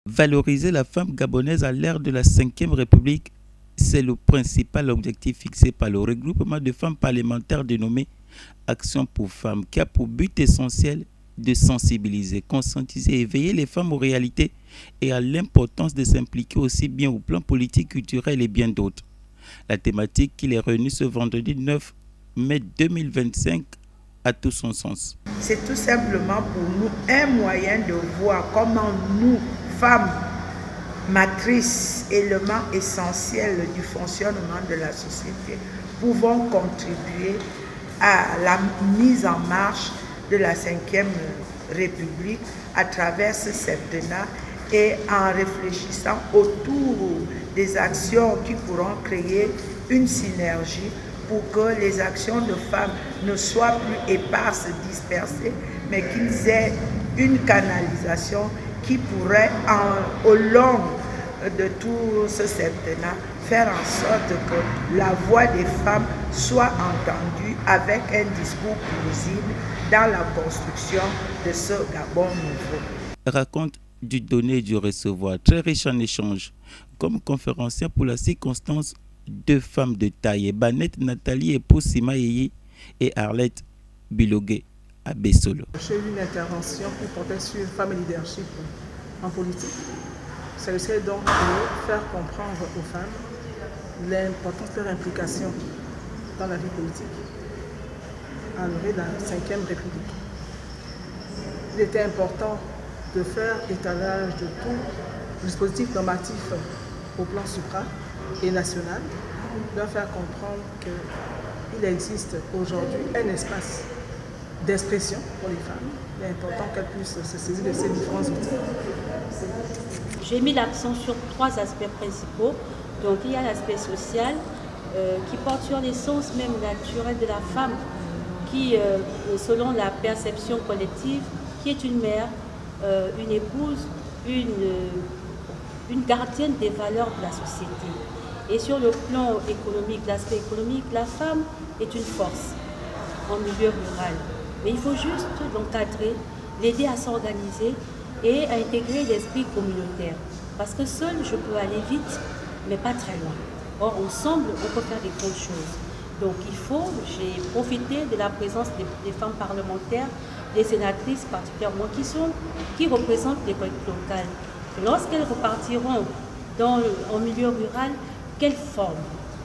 Valoriser la femme gabonaise à l'ère de la Ve République, c'est le principal objectif fixé par le regroupement de femmes parlementaires dénommé Action pour femmes, qui a pour but essentiel de sensibiliser, conscientiser et éveiller les femmes aux réalités et à l'importance de s'impliquer aussi bien au plan politique, culturel et bien d'autres. La thématique qui est réunie ce vendredi 9 mai 2025 a tout son sens. C'est tout simplement pour nous un moyen de voir comment nous, femmes, matrices, éléments essentiels du fonctionnement de la société, pouvons contribuer à la mise en marche de la Ve République à travers ce septennat et en réfléchissant autour des actions qui pourront créer une synergie pour que les actions de femmes ne soient plus éparses, dispersées, mais qu'ils aient une canalisation qui pourrait, au long de tout ce septennat, faire en sorte que la voix des femmes soit entendue avec un discours plausible dans la construction de ce Gabon nouveau. Raconte du donner et du recevoir, très riche en échanges. Comme conférencière pour la circonstance, deux femmes de taille, Banette Nathalie épouse Sima Yeye et Arlette Bilogué à Bessolo. J'ai eu une intervention qui portait sur Femmes et Leadership en politique. C'est donc de faire comprendre aux femmes l'importance de leur implication dans la vie politique à l'orée de la Ve République. Il était important de faire étalage de tout le dispositif normatif au plan supra et national, de leur faire comprendre qu'il existe aujourd'hui un espace d'expression pour les femmes. Il est important qu'elles puissent se saisir de ces différents outils. J'ai mis l'accent sur trois aspects principaux. Donc il y a l'aspect social qui porte sur l'essence même naturelle de la femme, qui, selon la perception collective, qui est une mère, une épouse, une gardienne des valeurs de la société. Et sur le plan économique, l'aspect économique, la femme est une force en milieu rural. Mais il faut juste l'encadrer, l'aider à s'organiser et à intégrer l'esprit communautaire. Parce que seul, je peux aller vite, mais pas très loin. Or, ensemble, on peut faire des grandes choses. Donc, j'ai profité de la présence des femmes parlementaires, des sénatrices particulièrement, qui représentent les collectivités locales. Lorsqu'elles repartiront en milieu rural, qu'elles forment,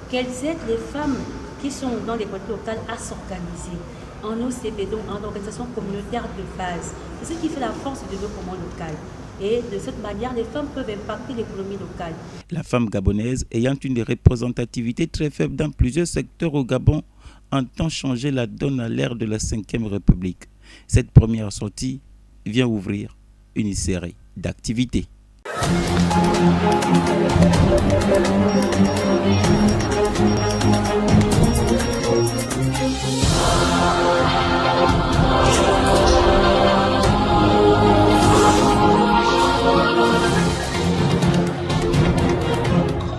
qu'elles aident les femmes qui sont dans les collectivités locales à s'organiser en OCB, donc en organisation communautaire de base. C'est ce qui fait la force du développement local. Et de cette manière, les femmes peuvent impacter l'économie locale. La femme gabonaise, ayant une représentativité très faible dans plusieurs secteurs au Gabon, entend changer la donne à l'ère de la Ve République. Cette première sortie vient ouvrir une série d'activités.